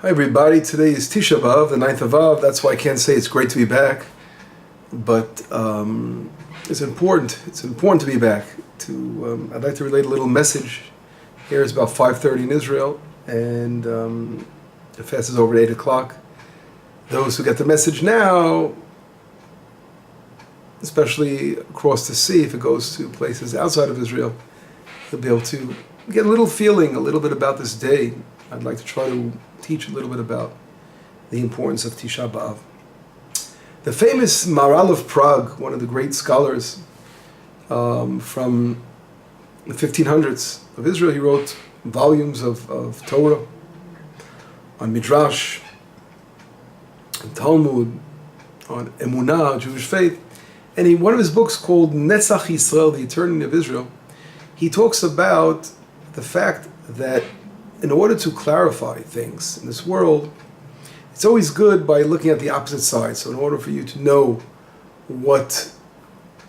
Hi everybody, today is Tishav Baav, the 9th of Baav. That's why I can't say it's great to be back, but it's important to be back. I'd like to relate a little message. Here it's about 5:30 in Israel, and the fast is over at 8 o'clock. Those who get the message now, especially across the sea, if it goes to places outside of Israel, they'll be able to get a little feeling, a little bit about this day. I'd like to try to teach a little bit about the importance of Tishav Baav. The famous Maharal of Prague, one of the great scholars from the 1500s of Israel, he wrote volumes of Torah, on Midrash, on Talmud, on Emunah, Jewish faith. And one of his books called Netzach Yisrael, the Eternity of Israel, he talks about the fact that in order to clarify things in this world, it's always good by looking at the opposite side. So in order for you to know what,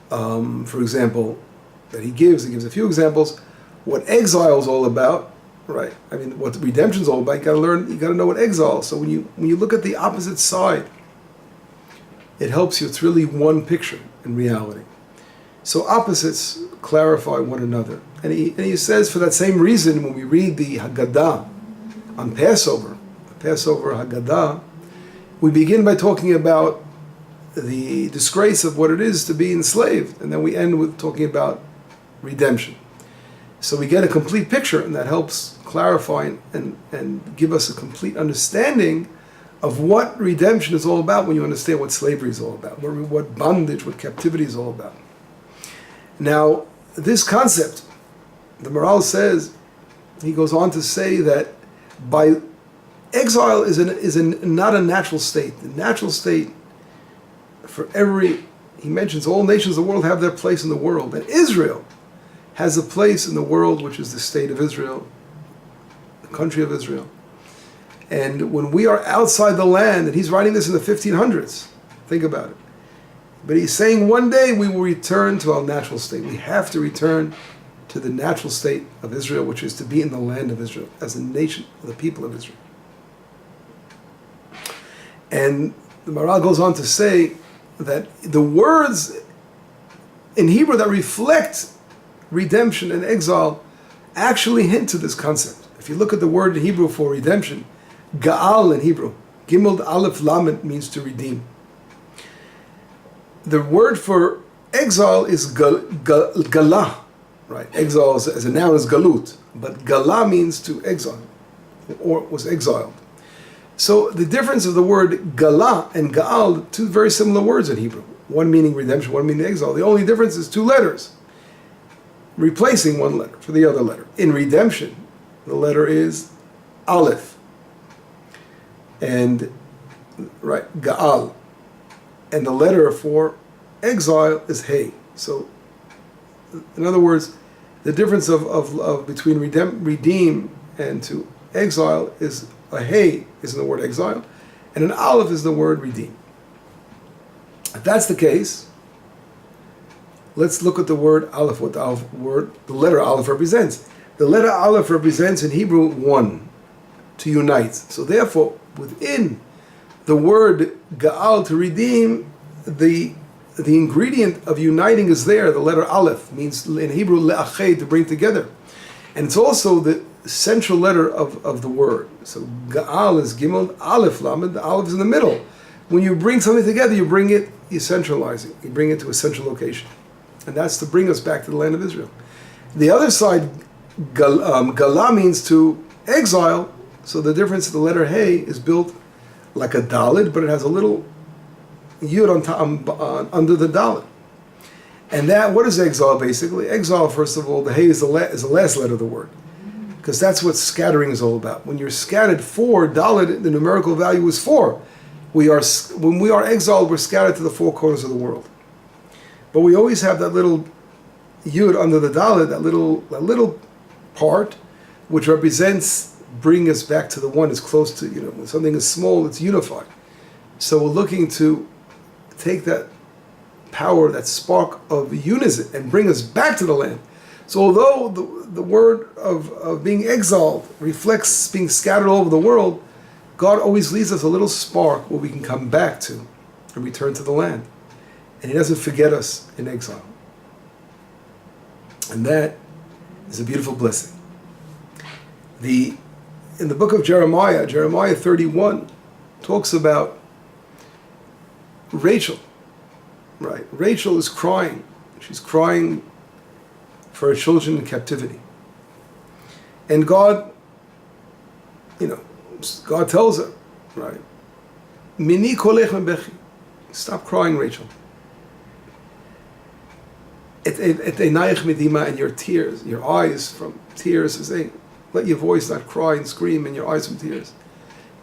for example, that he gives a few examples, what exile is all about, right? I mean, what redemption is all about, you got to know what exile is. So when you look at the opposite side, it helps you. It's really one picture in reality. So opposites clarify one another. And he says for that same reason, when we read the Haggadah on Passover, the Passover Haggadah, we begin by talking about the disgrace of what it is to be enslaved. And then we end with talking about redemption. So we get a complete picture, and that helps clarify and give us a complete understanding of what redemption is all about when you understand what slavery is all about, what bondage, what captivity is all about. Now, this concept, the Maharal says, he goes on to say that by exile is not a natural state. The natural state for he mentions all nations of the world have their place in the world. And Israel has a place in the world, which is the state of Israel, the country of Israel. And when we are outside the land, and he's writing this in the 1500s, think about it. But he's saying one day we will return to our natural state. We have to return to the natural state of Israel, which is to be in the land of Israel, as a nation of the people of Israel. And the Maharal goes on to say that the words in Hebrew that reflect redemption and exile actually hint to this concept. If you look at the word in Hebrew for redemption, Ga'al in Hebrew, Gimel Aleph Lamed, means to redeem. The word for exile is Galah, right? Exile as a noun is Galut, but Galah means to exile, or was exiled. So the difference of the word Galah and Ga'al, two very similar words in Hebrew. One meaning redemption, one meaning exile. The only difference is two letters, replacing one letter for the other letter. In redemption, the letter is Aleph, and right, Ga'al. And the letter for exile is Hey. So, in other words, the difference of between redeem and to exile is a Hey is in the word exile, and an Aleph is the word redeem. If that's the case, let's look at the word Aleph, what the letter Aleph represents. The letter Aleph represents in Hebrew one, to unite. So therefore, within the word Ga'al, to redeem, the ingredient of uniting is there. The letter Aleph means in Hebrew le'ached, to bring together. And it's also the central letter of the word. So Ga'al is Gimel Aleph Lamed, the Aleph is in the middle. When you bring something together, you centralize it. You bring it to a central location. And that's to bring us back to the land of Israel. The other side, Galah means to exile. So the difference, the letter Hey is built like a Dalet, but it has a little Yud on top, under the Dalet. And that, what is exile basically? Exile, first of all, the Hey is the last letter of the word, because that's what scattering is all about. When you're scattered, 4, Dalet, the numerical value is 4. When we are exiled, we're scattered to the 4 corners of the world. But we always have that little Yud under the Dalet, that little part, which represents bring us back to the one. Is close to, when something is small, it's unified. So we're looking to take that power, that spark of unison, and bring us back to the land. So although the word of being exiled reflects being scattered all over the world, God always leaves us a little spark where we can come back to and return to the land. And He doesn't forget us in exile. And that is a beautiful blessing. In the book of Jeremiah, Jeremiah 31 talks about Rachel. Right? Rachel is crying. She's crying for her children in captivity. And God, God tells her, right? Mini kolech bechi. Stop crying, Rachel. Et einayich medima, and your tears, your eyes from tears, is saying, let your voice not cry and scream, and your eyes from tears.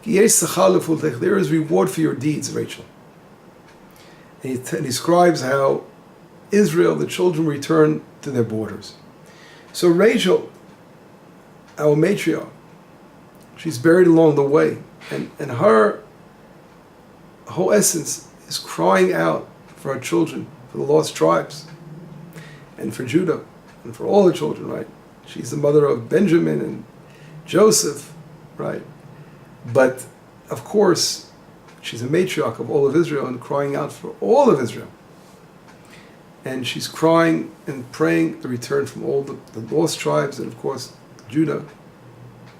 There is reward for your deeds, Rachel. And he describes how Israel, the children, return to their borders. So Rachel, our matriarch, she's buried along the way, and her whole essence is crying out for her children, for the lost tribes, and for Judah, and for all the children, right? She's the mother of Benjamin and Joseph, right? But, of course, she's a matriarch of all of Israel and crying out for all of Israel. And she's crying and praying the return from all the lost tribes and, of course, Judah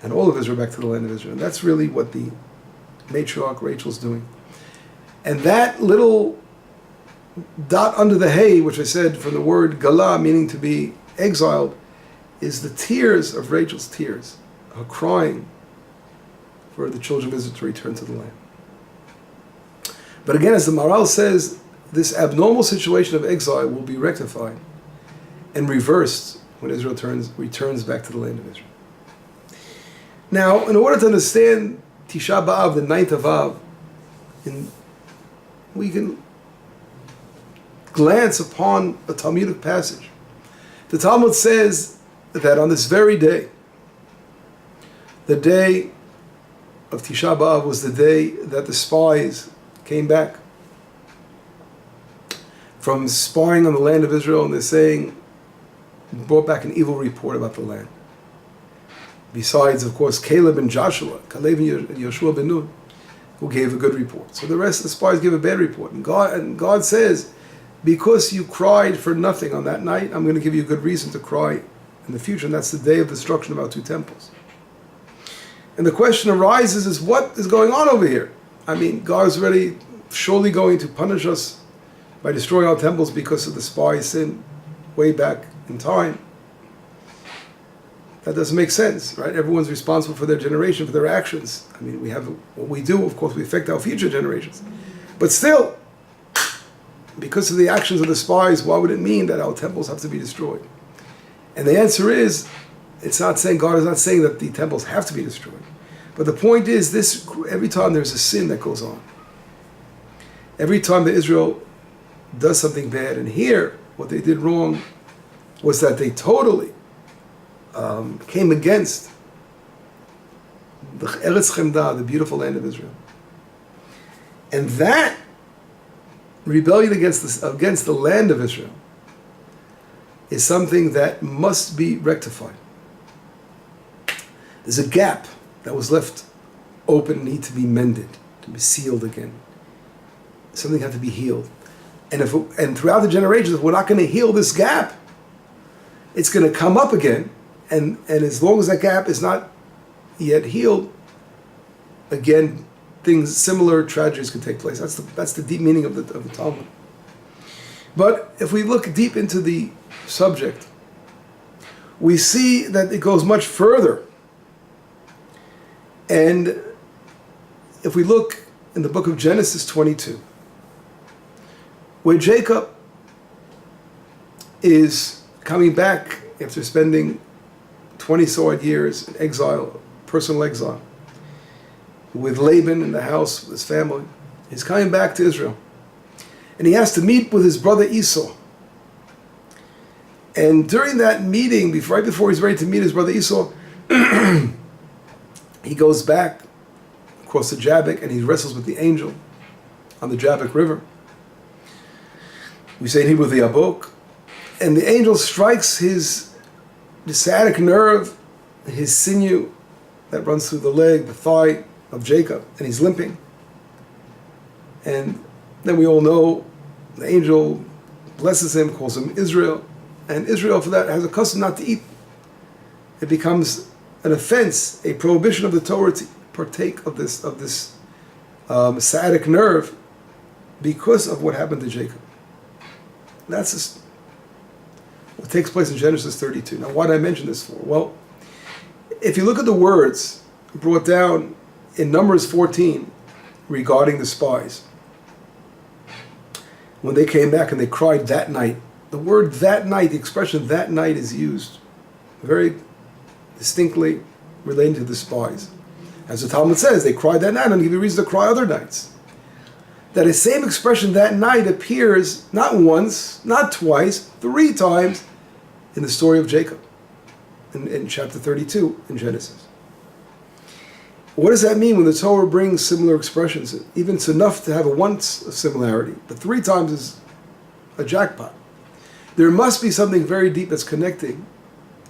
and all of Israel back to the land of Israel. And that's really what the matriarch Rachel's doing. And that little dot under the hay, which I said from the word gala, meaning to be exiled, is the tears of Rachel's tears, her crying for the children of Israel to return to the land. But again, as the Maral says, this abnormal situation of exile will be rectified and reversed when Israel returns back to the land of Israel. Now, in order to understand Tishav Baav, the 9th of Av, we can glance upon a Talmudic passage. The Talmud says that on this very day, the day of Tisha B'Av was the day that the spies came back from spying on the land of Israel, and they're saying, brought back an evil report about the land. Besides, of course, Caleb and Joshua, Caleb and Yeshua ben Nun, who gave a good report. So the rest of the spies gave a bad report. And God says, because you cried for nothing on that night, I'm going to give you a good reason to cry in the future, and that's the day of destruction of our 2 temples. And the question arises is, what is going on over here? I mean, God is already surely going to punish us by destroying our temples because of the spy sin way back in time. That doesn't make sense, right? Everyone's responsible for their generation, for their actions. I mean, we have what we do, of course, we affect our future generations. But still, because of the actions of the spies, why would it mean that our temples have to be destroyed? And the answer is, it's not saying, God is not saying that the temples have to be destroyed. But the point is, this: every time there's a sin that goes on, every time that Israel does something bad, and here, what they did wrong was that they totally came against the Eretz Chemda, the beautiful land of Israel. And that rebellion against the land of Israel is something that must be rectified. There's a gap that was left open and need to be mended, to be sealed again. Something had to be healed. And throughout the generations, if we're not going to heal this gap, it's going to come up again. And as long as that gap is not yet healed, again, similar tragedies can take place. That's the deep meaning of the Talmud. But if we look deep into the subject, we see that it goes much further. And if we look in the book of Genesis 22, where Jacob is coming back after spending 20-so-odd years in exile, personal exile, with Laban in the house with his family. He's coming back to Israel. And he has to meet with his brother Esau. And during that meeting, right before he's ready to meet his brother Esau, he goes back across the Jabbok and he wrestles with the angel on the Jabbok River. We say in Hebrew the Yabok. And the angel strikes the sciatic nerve, his sinew that runs through the leg, the thigh, of Jacob, and he's limping. And then we all know the angel blesses him, calls him Israel, and Israel for that has a custom not to eat. It becomes an offense, a prohibition of the Torah to partake of this sciatic nerve because of what happened to Jacob. That's what takes place in Genesis 32. Now, why did I mention this for? Well, if you look at the words brought down in Numbers 14 regarding the spies, when they came back and they cried that night, the word that night, the expression that night is used very distinctly relating to the spies. As the Talmud says, they cried that night and give you reason to cry other nights. That same expression that night appears not once, not twice, 3 times in the story of Jacob in chapter 32 in Genesis. What does that mean when the Torah brings similar expressions? Even it's enough to have a once similarity, but 3 times is a jackpot. There must be something very deep that's connecting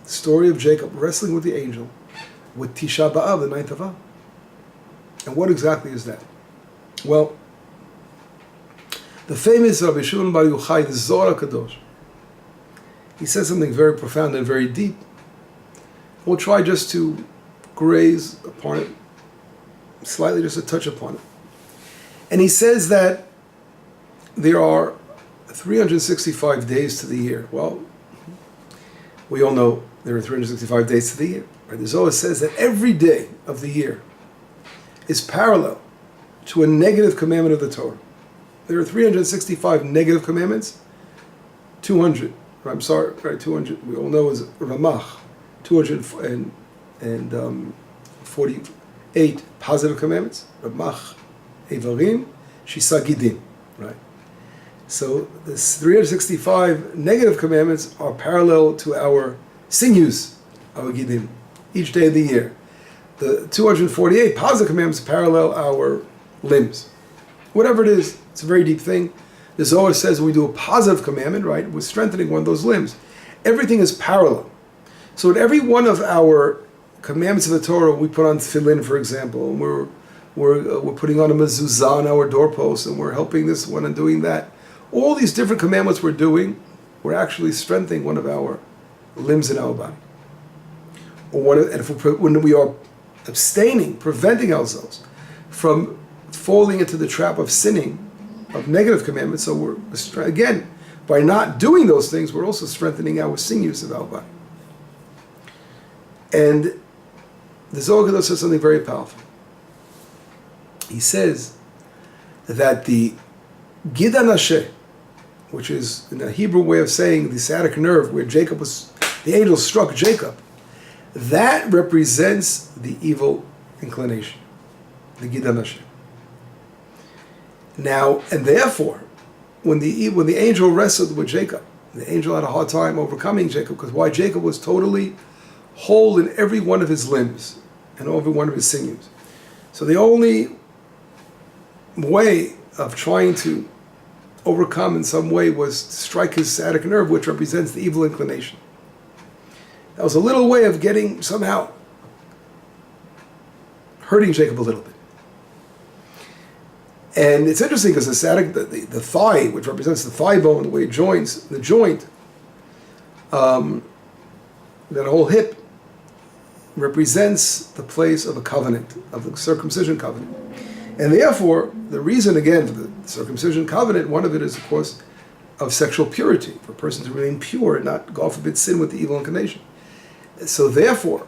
the story of Jacob wrestling with the angel with Tishav Baav, the 9th of Av. And what exactly is that? Well, the famous Rabbi Shimon Bar Yochai, the Zohar HaKadosh, he says something very profound and very deep. We'll try just to graze upon it, slightly just to touch upon it. And he says that there are 365 days to the year. Well, we all know there are 365 days to the year. Right? The Zohar says that every day of the year is parallel to a negative commandment of the Torah. There are 365 negative commandments, 200, I'm sorry, right, 200, we all know is Ramach, 248 positive commandments, Ramach, Evarim, Shisa Gidim, right? So the 365 negative commandments are parallel to our sinews, our Gidim, each day of the year. The 248 positive commandments parallel our limbs. Whatever it is, it's a very deep thing. The Zohar says when we do a positive commandment, right, we're strengthening one of those limbs. Everything is parallel. So in every one of our commandments of the Torah, we put on tefillin, for example, and we're putting on a mezuzah on our doorpost, and we're helping this one and doing that. All these different commandments we're doing, we're actually strengthening one of our limbs in our body. When we are abstaining, preventing ourselves from falling into the trap of sinning, of negative commandments, so we're, again, by not doing those things, we're also strengthening our sinews of our body. And the Zohar HaKadosh says something very powerful. He says that the Gid HaNasheh, which is in a Hebrew way of saying the sciatic nerve, where the angel struck Jacob, that represents the evil inclination, the Gid HaNasheh. Now, and therefore, when the angel wrestled with Jacob, the angel had a hard time overcoming Jacob, because why? Jacob was totally whole in every one of his limbs and every one of his sinews. So the only way of trying to overcome in some way was to strike his sciatic nerve, which represents the evil inclination. That was a little way of getting, somehow, hurting Jacob a little bit. And it's interesting because the sciatic, the thigh, which represents the thigh bone, the way it joins the joint, that whole hip represents the place of a covenant, of the circumcision covenant. And therefore, the reason, again, for the circumcision covenant, one of it is, of course, of sexual purity, for a person to remain pure and not, God forbid, sin with the evil inclination. So therefore,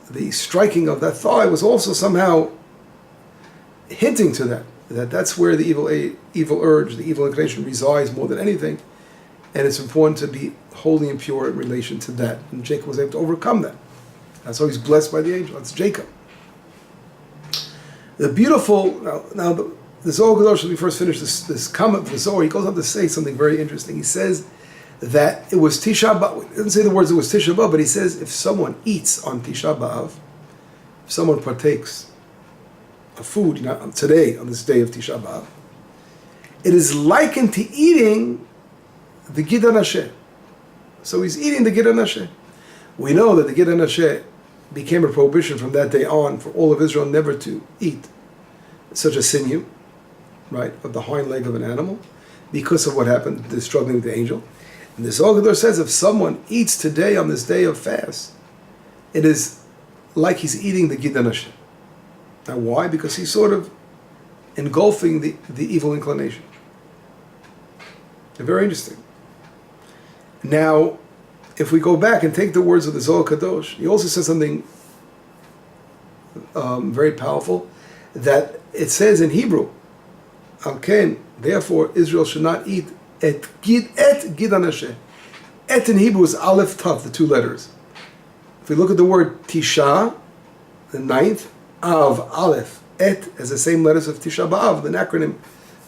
the striking of that thigh was also somehow hinting to that's where the evil urge, the evil inclination resides more than anything, and it's important to be holy and pure in relation to that. And Jacob was able to overcome that. That's how he's blessed by the angel. That's Jacob. The beautiful, now the Zohar HaKadosh, when we first finish this comment of the Zohar, he goes on to say something very interesting. He says that it was Tishav Baav. He doesn't say the words it was Tishav Baav, but he says if someone eats on Tishav Baav, if someone partakes of food, today, on this day of Tishav B'Av, it is likened to eating the Gid HaNasheh. So he's eating the Gid HaNasheh. We know that the Gid HaNasheh became a prohibition from that day on for all of Israel never to eat such a sinew, right, of the hind leg of an animal, because of what happened, the struggling with the angel. And the Zohar Kadosh says if someone eats today on this day of fast, it is like he's eating the Gidan Hashem. Now why? Because he's sort of engulfing the evil inclination. Very interesting. Now, if we go back and take the words of the Zohar Kadosh, he also says something very powerful, that it says in Hebrew, Alken, therefore Israel should not eat et Gidan Hashem. Et in Hebrew is Aleph Tav, the two letters. If we look at the word Tisha, the ninth, Av, Aleph, Et, as the same letters of Tishav Baav, the acronym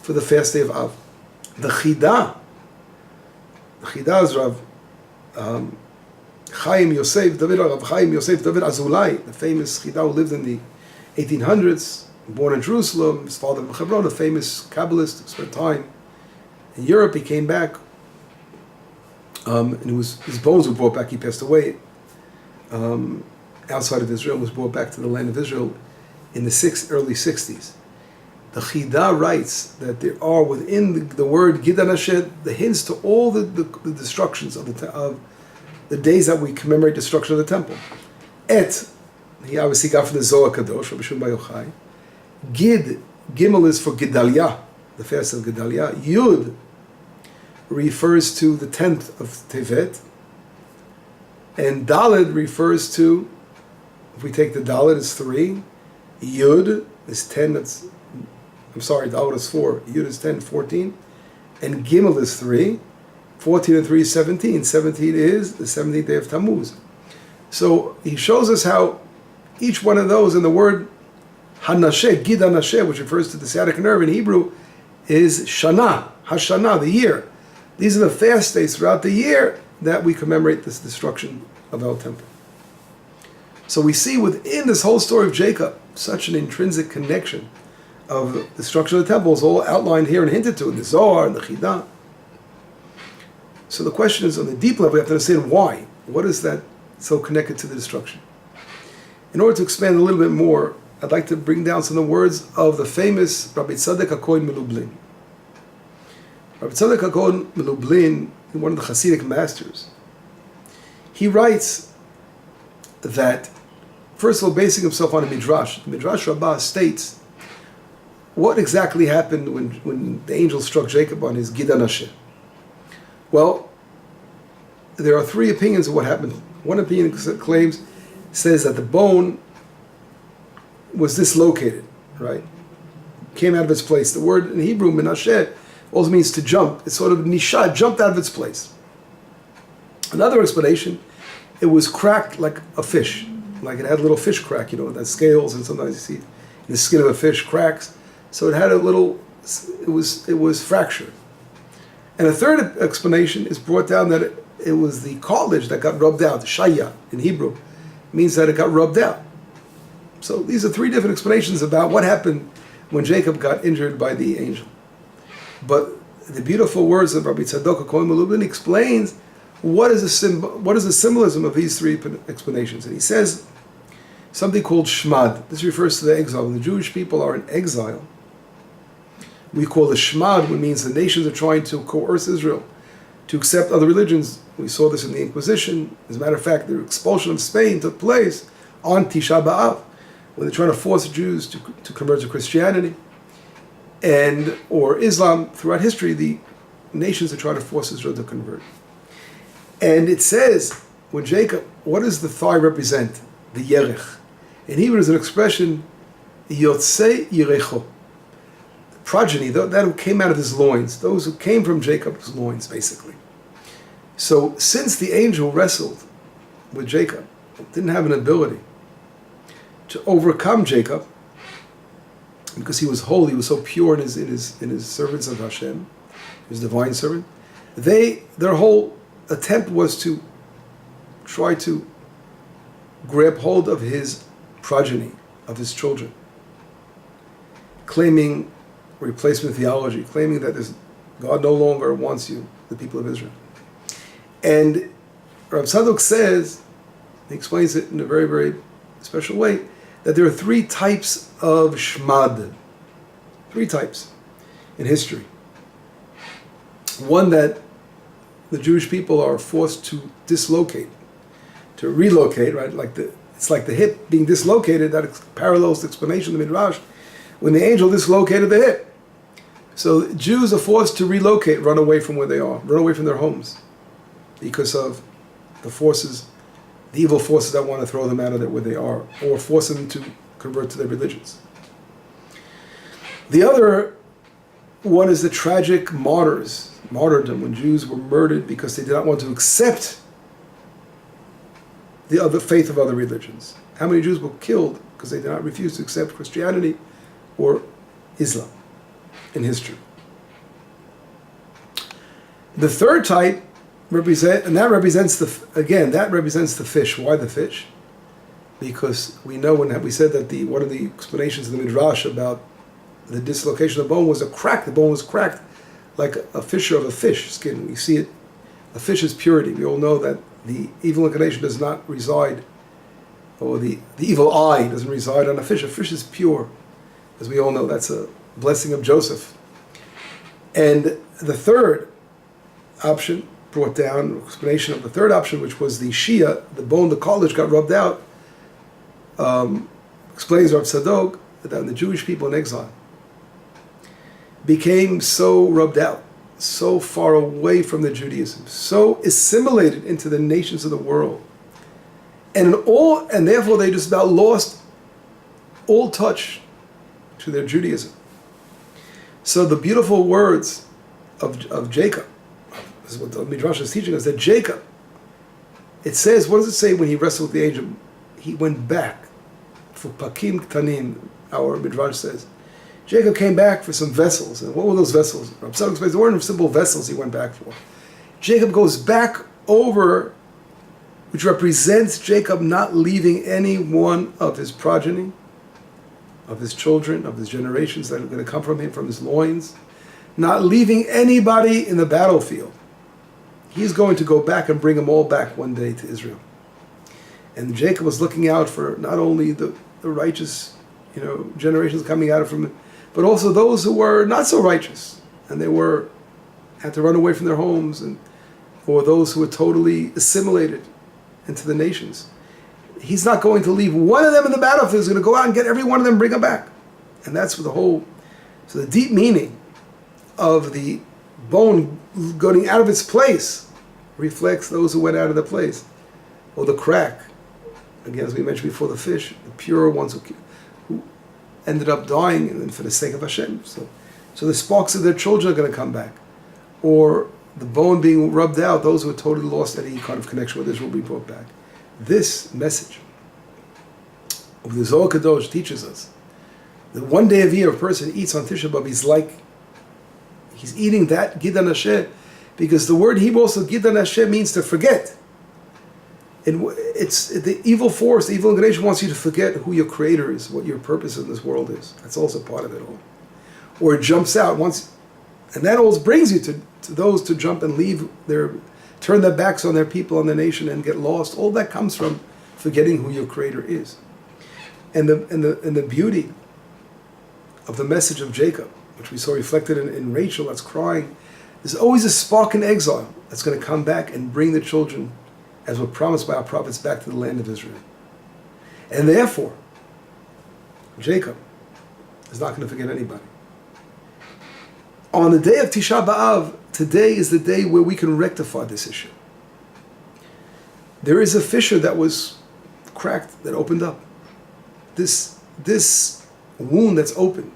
for the fast day of Av. The Chidah is Rav Chaim Yosef David Azulai, the famous Chidah who lived in the 1800s, born in Jerusalem, his father in Hebron, a famous Kabbalist who spent time in Europe. He came back, and his bones were brought back. He passed away outside of Israel, was brought back to the land of Israel in the early 60s. The Chidah writes that there are within the word Gidan Hashem the hints to all the destructions of the days that we commemorate destruction of the temple. Et, he obviously got from the Zohar Kadosh, Rabbi Shimon Bar Yochai. Gimel is for Gedalia, the fast of Gedalia. Yud refers to the 10th of Tevet. And Daled refers to, if we take the Daled, it's 3. Yud is 10, Daled is 4. Yud is 10, 14. And Gimel is 3. 14 and 3 is 17. 17 is the 17th day of Tammuz. So he shows us how each one of those in the word Hanasheh, Gid Hanasheh, which refers to the sciatic nerve in Hebrew, is Shana, Hashanah, the year. These are the fast days throughout the year that we commemorate this destruction of our temple. So we see within this whole story of Jacob such an intrinsic connection of the destruction of the temple is all outlined here and hinted to in the Zohar and the Chidah. So the question is, on the deep level, we have to understand why. What is that so connected to the destruction? In order to expand a little bit more, I'd like to bring down some of the words of the famous Rabbi Tzadok HaKohen Melublin. Rabbi Tzadok HaKohen Melublin, one of the Hasidic masters, he writes that, first of all, basing himself on a Midrash, the Midrash Rabbah states what exactly happened when the angel struck Jacob on his Gidan Hashem. Well, there are three opinions of what happened. One opinion says that the bone was dislocated, right? Came out of its place. The word in Hebrew, menasheh, also means to jump. It's sort of nisha, jumped out of its place. Another explanation, it was cracked like a fish. Like it had a little fish crack, that scales, and sometimes you see the skin of a fish cracks. So it had a little, it was fractured. And a third explanation is brought down that it was the cartilage that got rubbed out. Shaya in Hebrew means that it got rubbed out. So these are three different explanations about what happened when Jacob got injured by the angel. But the beautiful words of Rabbi Tzadok HaKohen Melublin explains what is the symbolism of these three explanations. And he says something called Shmad. This refers to the exile. When the Jewish people are in exile, we call it Shmad, which means the nations are trying to coerce Israel to accept other religions. We saw this in the Inquisition. As a matter of fact, the expulsion of Spain took place on Tishav Baav, when they're trying to force Jews to convert to Christianity or Islam. Throughout history, the nations are trying to force Israel to convert. And it says, when Jacob, what does the thigh represent? The yerech. In Hebrew, is an expression, yotzei yerecho. Progeny, that who came out of his loins, those who came from Jacob's loins, basically. So, since the angel wrestled with Jacob, didn't have an ability to overcome Jacob, because he was holy, he was so pure in his servants of Hashem, his divine servant, their whole attempt was to try to grab hold of his progeny, of his children, claiming replacement theology, claiming that God no longer wants you, the people of Israel. And Rav Tzadok says, he explains it in a very, very special way, that there are three types of shmad. Three types in history. One, that the Jewish people are forced to dislocate, to relocate, right? It's like the hip being dislocated. That parallels the explanation of the Midrash when the angel dislocated the hip. So Jews are forced to relocate, run away from where they are, run away from their homes, because of the forces, the evil forces that want to throw them out of where they are, or force them to convert to their religions. The other one is the tragic martyrdom, when Jews were murdered because they did not want to accept the other faith of other religions. How many Jews were killed because they did not refuse to accept Christianity or Islam in history? The third type represents the fish. Why the fish? Because we know when we said that one of the explanations of the Midrash about the dislocation of the bone was the bone was cracked like a fissure of a fish skin. We see it, a fish's purity. We all know that the evil inclination does not reside, or the evil eye doesn't reside on a fish. A fish is pure. As we all know, that's a blessing of Joseph. And the third option brought down explanation of the third option, which was the Shia, the bone, the cartilage got rubbed out. Explains Rav Tzadok that the Jewish people in exile became so rubbed out, so far away from the Judaism, so assimilated into the nations of the world, and therefore they just about lost all touch to their Judaism. So the beautiful words of Jacob, this is what the Midrash is teaching us, that Jacob, it says, what does it say when he wrestled with the angel? He went back for Pakim Ktanim, our Midrash says. Jacob came back for some vessels. And what were those vessels? Rav Tzadok explains, there weren't simple vessels he went back for. Jacob goes back over, which represents Jacob not leaving any one of his progeny, of his children, of his generations that are going to come from him, from his loins, not leaving anybody in the battlefield. He's going to go back and bring them all back one day to Israel. And Jacob was looking out for not only the righteous, generations coming out of him, but also those who were not so righteous, and had to run away from their homes, or those who were totally assimilated into the nations. He's not going to leave one of them in the battlefield. He's going to go out and get every one of them and bring them back. And that's what so the deep meaning of the bone going out of its place reflects those who went out of the place. Or the crack, again, as we mentioned before, the fish, the pure ones who ended up dying and for the sake of Hashem. So the sparks of their children are going to come back. Or the bone being rubbed out, those who had totally lost any kind of connection with Israel will be brought back. This message of the Zohar Kadosh teaches us that one day a year a person eats on Tishav B'Av, he's eating that Gidan Hashem, because the word Hebrew also Gidan Hashem means to forget. And it's the evil force, the evil inclination wants you to forget who your creator is, what your purpose in this world is. That's also part of it all. Or it jumps out once, and that always brings you to those to jump and turn their backs on their people, on their nation, and get lost. All that comes from forgetting who your creator is. And the beauty of the message of Jacob, which we saw reflected in Rachel that's crying, there's always a spark in exile that's going to come back and bring the children, as were promised by our prophets, back to the land of Israel. And therefore, Jacob is not going to forget anybody. On the day of Tishav Baav, today is the day where we can rectify this issue. There is a fissure that was cracked, that opened up. This wound that's opened,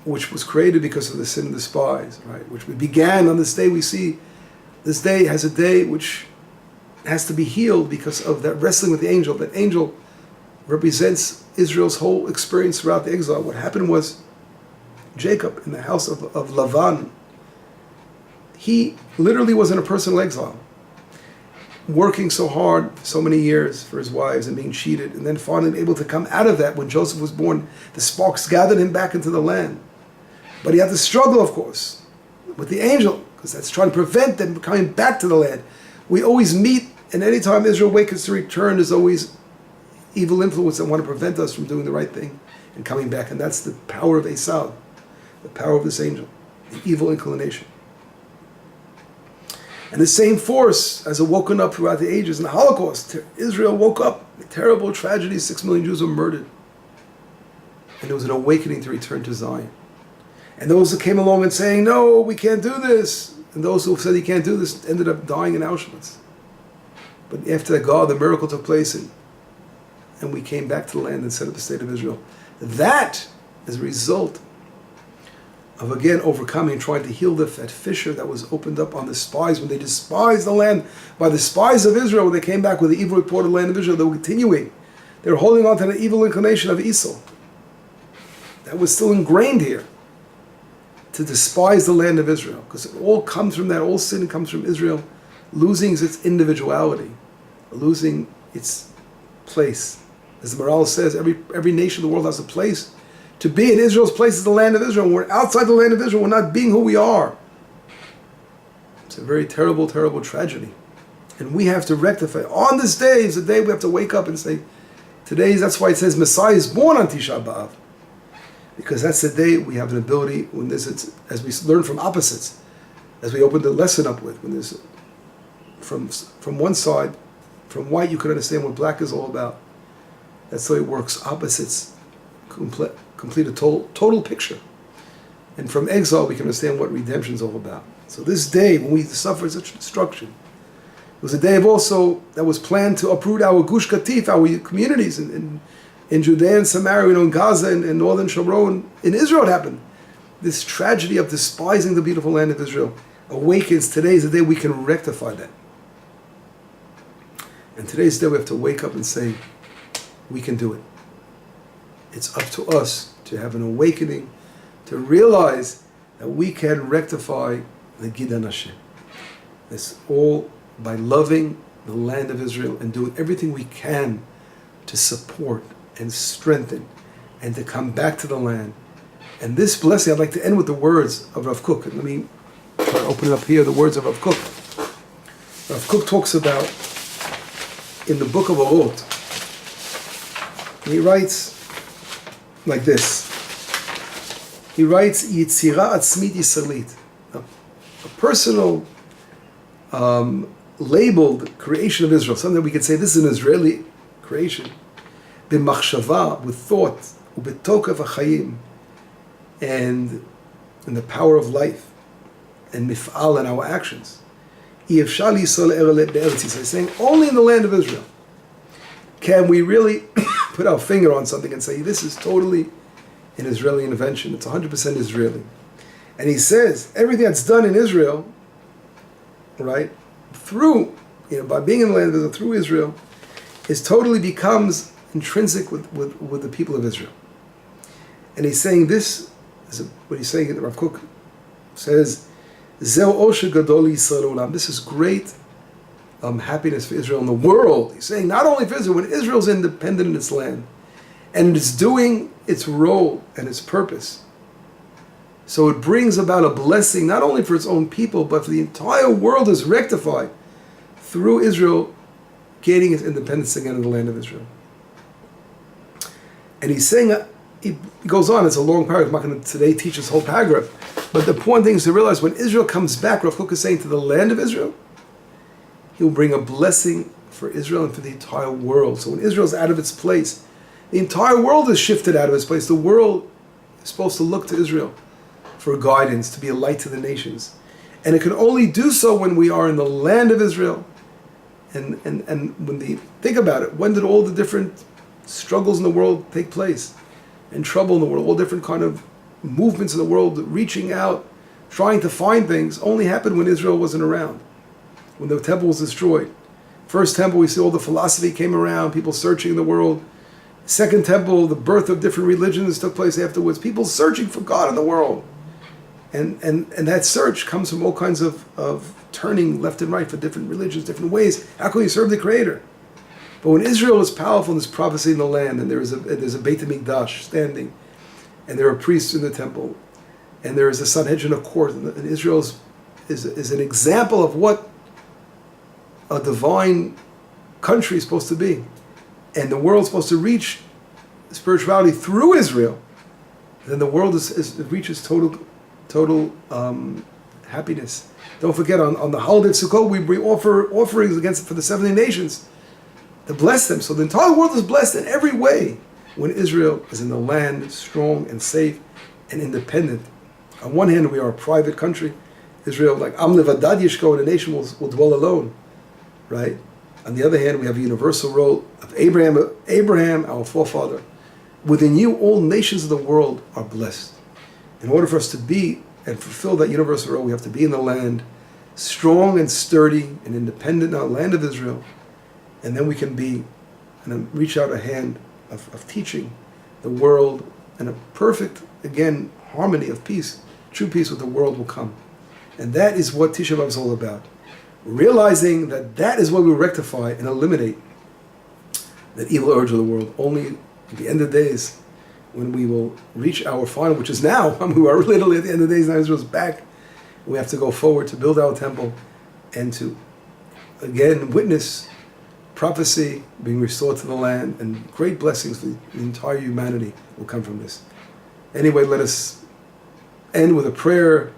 which was created because of the sin of the spies, right? Which we began on this day. We see this day has a day which has to be healed because of that wrestling with the angel. That angel represents Israel's whole experience throughout the exile. What happened was Jacob in the house of Lavan, he literally was in a personal exile, working so hard for so many years for his wives and being cheated, and then finally able to come out of that. When Joseph was born, the sparks gathered him back into the land. But he had to struggle, of course, with the angel, because that's trying to prevent them coming back to the land. We always meet, and any time Israel wakens to return, there's always evil influence that want to prevent us from doing the right thing and coming back. And that's the power of Esau, the power of this angel, the evil inclination. And the same force has awoken up throughout the ages. In the Holocaust, Israel woke up. A terrible tragedy, 6 million Jews were murdered. And there was an awakening to return to Zion. And those who came along and saying, no, we can't do this. And those who said you can't do this ended up dying in Auschwitz. But after that, the miracle took place, and we came back to the land and set up the state of Israel. That is a result of, again, overcoming, trying to heal that fissure that was opened up on the spies when they despised the land. By the spies of Israel, when they came back with the evil report of the land of Israel, they were continuing. They were holding on to the evil inclination of Esau. That was still ingrained here, to despise the land of Israel. Because it all comes from that, all sin comes from Israel losing its individuality, losing its place. As the Maral says, every nation in the world has a place to be, and Israel's place is the land of Israel. When we're outside the land of Israel, we're not being who we are. It's a very terrible, terrible tragedy. And we have to rectify. On this day is the day we have to wake up and say, that's why it says Messiah is born on Tishav Baav. Because that's the day we have an ability, when there's, as we learn from opposites, as we opened the lesson up with, when there's, from one side, from white you can understand what black is all about. That's the way it works. Opposites complete a total picture. And from exile we can understand what redemption is all about. So this day, when we suffered such destruction, it was a day of also that was planned to uproot our Gush Katif, our communities in Judea and Samaria, in Gaza and northern Sharon. In Israel it happened. This tragedy of despising the beautiful land of Israel awakens. Today is the day we can rectify that. And today's the day we have to wake up and say, we can do it. It's up to us to have an awakening, to realize that we can rectify the Gidan Hashem. It's all by loving the land of Israel and doing everything we can to support and strengthen and to come back to the land. And this blessing, I'd like to end with the words of Rav Kook. And let me try to open it up here, the words of Rav Kook. Rav Kook talks about, in the book of Orot, he writes like this. He writes, Yitzira Atzmit Yisraelit, a personal labeled creation of Israel, something that we could say this is an Israeli creation, b'machshava, with thought, u'betokav ha'chayim, and in the power of life, and mif'al in our actions. He's saying only in the land of Israel can we really put our finger on something and say this is totally an Israeli invention. It's 100% Israeli. And he says everything that's done in Israel, right, through, by being in the land of Israel, through Israel, is totally becomes intrinsic with the people of Israel. And he's saying this, what he's saying, Rav Kook says, Zeu Osher Gadol Yisrael Olam. This is great happiness for Israel and the world. He's saying not only for Israel, when Israel's independent in its land, and it's doing its role and its purpose. So it brings about a blessing not only for its own people, but for the entire world is rectified through Israel gaining its independence again in the land of Israel. And he's saying, he goes on, it's a long paragraph, I'm not going to today teach this whole paragraph, but the important thing is to realize when Israel comes back, Rav Kook is saying, to the land of Israel, he will bring a blessing for Israel and for the entire world. So when Israel's out of its place, the entire world is shifted out of its place. The world is supposed to look to Israel for guidance, to be a light to the nations. And it can only do so when we are in the land of Israel. And when they think about it, when did all the different struggles in the world take place? And trouble in the world, all different kind of movements in the world, reaching out, trying to find things, only happened when Israel wasn't around, when the temple was destroyed. First temple, we see all the philosophy came around, people searching in the world. Second temple, the birth of different religions took place afterwards, people searching for God in the world. And that search comes from all kinds of turning left and right for different religions, different ways. How can we serve the Creator? But when Israel is powerful in this prophecy in the land, and there's a Beit HaMikdash standing, and there are priests in the temple, and there is a Sanhedrin, a court, and Israel is an example of what a divine country is supposed to be. And the world's supposed to reach spirituality through Israel, then the world reaches total happiness. Don't forget, on the holiday of Sukkot, we offer offerings for the 70 nations to bless them. So the entire world is blessed in every way when Israel is in the land, strong and safe and independent. On one hand, we are a private country. Israel, like Am Levadad Yishko, and a nation will dwell alone, right? On the other hand, we have a universal role of Abraham, our forefather. Within you, all nations of the world are blessed. In order for us to be and fulfill that universal role, we have to be in the land, strong and sturdy and independent in our land of Israel. And then we can be and reach out a hand of teaching the world, and a perfect, again, harmony of peace, true peace with the world will come. And that is what Tishav B'Av is all about. Realizing that is what we rectify and eliminate that evil urge of the world. Only at the end of the days, when we will reach our final, which is now, we are literally at the end of the days, now Israel's back. We have to go forward to build our temple and to, again, witness prophecy being restored to the land, and great blessings for the entire humanity will come from this. Anyway, let us end with a prayer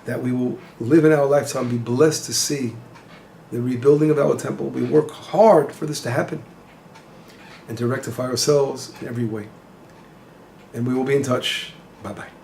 that we will live in our lifetime, be blessed to see the rebuilding of our temple. We work hard for this to happen and to rectify ourselves in every way. And we will be in touch. Bye-bye.